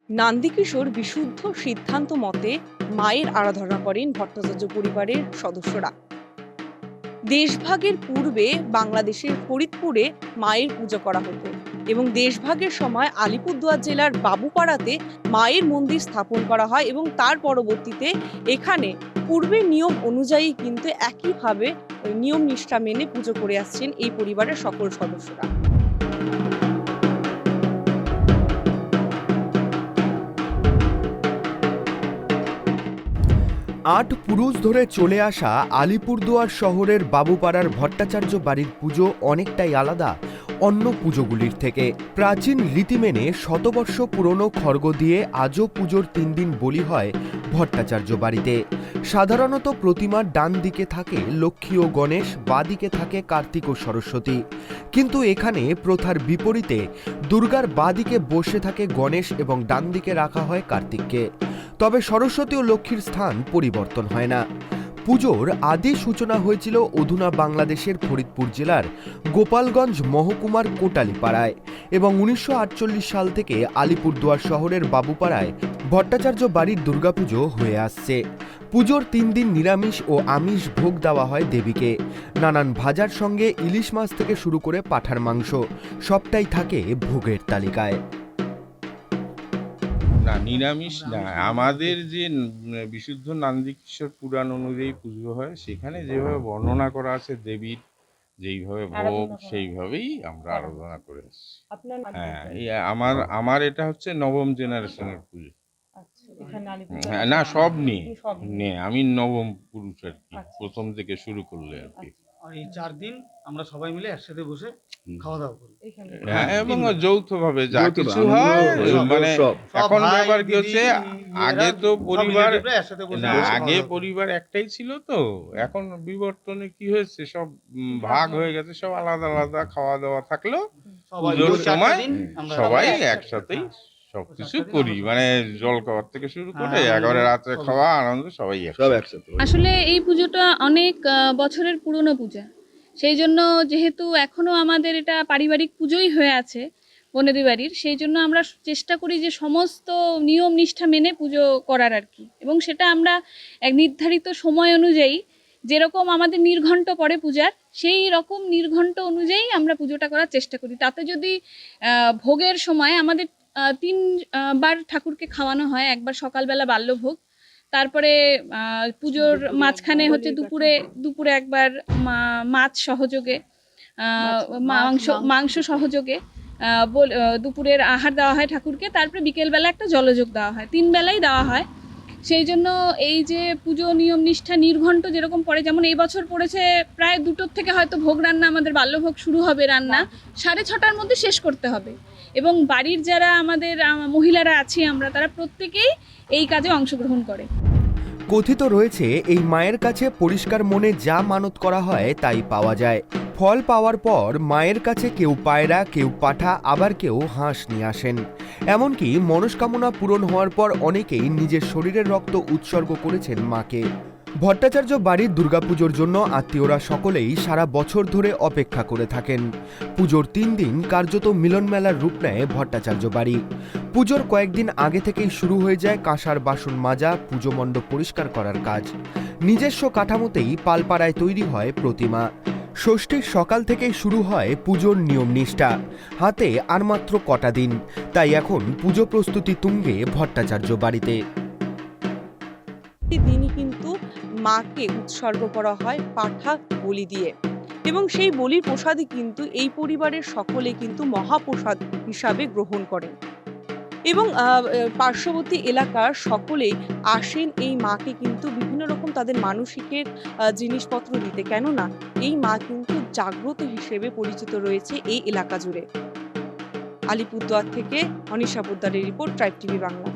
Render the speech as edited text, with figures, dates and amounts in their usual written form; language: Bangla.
নান্দিকিশোর বিশুদ্ধ সিদ্ধান্ত মতে মায়ের আরাধনা করেন ভট্টাচার্য পরিবারের সদস্যরা। দেশভাগের পূর্বে বাংলাদেশের ফরিদপুরে মায়ের পুজো করা হতো এবং দেশভাগের সময় আলিপুরদুয়ার জেলার বাবুপাড়াতে মায়ের মন্দির স্থাপন করা হয় এবং তার পরবর্তীতে এখানে পূর্বের নিয়ম অনুযায়ী কিন্তু একইভাবে নিয়ম নিষ্ঠা মেনে পুজো করে আসছেন এই পরিবারের সকল সদস্যরা। আট পুরুষ ধরে চলে আসা আলিপুরদুয়ার শহরের বাবুপাড়ার ভট্টাচার্য বাড়ির পুজো অনেকটাই আলাদা অন্য পুজোগুলির থেকে। প্রাচীন রীতি মেনে শতবর্ষ পুরনো খড়গ দিয়ে আজও পুজোর 3 দিন বলি হয় ভট্টাচার্য বাড়িতে। সাধারণত প্রতিমার ডান দিকে থাকে লক্ষ্মী ও গণেশ, বাঁ দিকে থাকে কার্তিক ও সরস্বতী। কিন্তু এখানে প্রথার বিপরীতে দুর্গার বাঁ দিকে বসে থাকে গণেশ এবং ডান দিকে রাখা হয় কার্তিককে। তবে সরস্বতী ও লক্ষ্মীর স্থান পরিবর্তন হয় না। পুজোর আদি সূচনা হয়েছিল অধুনা বাংলাদেশের ফরিদপুর জেলার গোপালগঞ্জ মহকুমার কোটালীপাড়ায় এবং 1948 সাল থেকে আলিপুরদুয়ার শহরের বাবুপাড়ায় ভট্টাচার্য বাড়ির দুর্গাপুজো হয়ে আসছে। পুজোর 3 দিন নিরামিষ ও আমিষ ভোগ দেওয়া হয় দেবীকে। নানান ভাজার সঙ্গে ইলিশ মাছ থেকে শুরু করে পাঁঠার মাংস সবটাই থাকে ভোগের তালিকায়। না, নিরামিষ না। আমাদের যে বিশুদ্ধ নান্দিকেশ্বর পুরাণ অনুযায়ী পুজো হয়, সেখানে যেভাবে বর্ণনা করা আছে দেবীর, যেইভাবে ভোগ সেইভাবেই আমরা আরাধনা করে আসছি। হ্যাঁ, আমার এটা হচ্ছে নবম জেনারেশনের পুজো। হ্যাঁ, না, সব নিয়ে আমি নবম পুরুষ আর কি, প্রথম থেকে শুরু করলে আর কি। আর এই 4 দিন আমরা সবাই মিলে একসাথে বসে খাওয়া দাওয়া করি। হ্যাঁ, এবং যৌথভাবে যা কিছু হয়, মানে এখন ব্যাপার কি হচ্ছে, আগে তো পরিবার না, আগে পরিবার একটাই ছিল, তো এখন বিবর্তনে কি হয়েছে, সব ভাগ হয়ে গেছে, সব আলাদা আলাদা খাওয়া দাওয়া থাকলেও পুজোর সময় সবাই একসাথেই সবকিছু করি, মানে জল খাওয়ার থেকে শুরু করে একেবারে রাতে খাওয়া আনন্দ সবাই একসাথে। আসলে এই পুজোটা অনেক বছরের পুরনো পূজা, সেই জন্য যেহেতু এখনো আমাদের এটা পারিবারিক পুজোই হয়ে আছে বনেদি বাড়ির, সেই জন্য আমরা চেষ্টা করি যে সমস্ত নিয়ম নিষ্ঠা মেনে পুজো করার আর কি। এবং সেটা আমরা এক নির্ধারিত সময় অনুযায়ী, যেরকম আমাদের নির্ঘণ্ট পড়ে পূজার, সেই রকম নির্ঘণ্ট অনুযায়ী আমরা পুজোটা করার চেষ্টা করি। তাতে যদি ভোগের সময় আমাদের 3 বার ঠাকুরকে খাওয়ানো হয়। একবার সকালবেলা বাল্যভোগ, তারপরে পুজোর মাঝখানে হচ্ছে দুপুরে একবার মাছ সহযোগে, মাংস সহযোগে দুপুরের আহার দেওয়া হয় ঠাকুরকে। তারপরে বিকেলবেলা একটা জলযোগ দেওয়া হয়, 3 বেলাই দেওয়া হয়। সেই জন্য এই যে পুজো নিয়ম নিষ্ঠা নির্ঘণ্ট যেরকম পড়ে, যেমন এই বছর পড়েছে প্রায় 2টোর থেকে হয়তো ভোগ রান্না, আমাদের বাল্যভোগ শুরু হবে রান্না 6:30টার মধ্যে শেষ করতে হবে। এবং বাড়ির যারা আমাদের মহিলারা আছি আমরা, তারা প্রত্যেকেই এই কাজে অংশগ্রহণ করে। কথিত রয়েছে এই মায়ের কাছে পরিষ্কার মনে যা মানত করা হয় তাই পাওয়া যায়। ফল পাওয়ার পর মায়ের কাছে কেউ পায়রা, কেউ পাঠা, আবার কেউ হাঁস নিয়ে আসেন। এমনকি মনস্কামনা পূরণ হওয়ার পর অনেকেই নিজের শরীরের রক্ত উৎসর্গ করেছেন মাকে। ভট্টাচার্য বাড়ির দুর্গাপুজোর জন্য আত্মীয়রা সকলেই সারা বছর ধরে অপেক্ষা করে থাকেন। পুজোর 3 দিন কার্যত মিলনমেলার রূপ নেয় ভট্টাচার্য বাড়ি। পুজোর কয়েকদিন আগে থেকেই শুরু হয়ে যায় কাঁসার বাসন মাজা, পুজো মণ্ডপ পরিষ্কার করার কাজ। নিজস্ব কাঠামোতেই পালপাড়ায় তৈরি হয় প্রতিমা। ষষ্ঠীর সকাল থেকেই শুরু হয় পুজোর নিয়ম নিষ্ঠা। হাতে আর মাত্র কটা দিন, তাই এখন পুজো প্রস্তুতি তুঙ্গে ভট্টাচার্য বাড়িতে। দিনই কিন্তু মাকে উৎসর্গ করা হয় পাঠা বলি দিয়ে এবং সেই বলির প্রসাদই কিন্তু এই পরিবারের সকলে কিন্তু মহাপ্রসাদ হিসাবে গ্রহণ করেন এবং পার্শ্ববর্তী এলাকার সকলেই আসেন এই মাকে কিন্তু বিভিন্ন রকম তাদের মানসিকের জিনিসপত্র দিতে, কেননা এই মা কিন্তু জাগ্রত হিসেবে পরিচিত রয়েছে এই এলাকা জুড়ে। আলিপুরদুয়ার থেকে অনিশা পোদ্দারের রিপোর্ট, ট্রাইব টিভি বাংলা।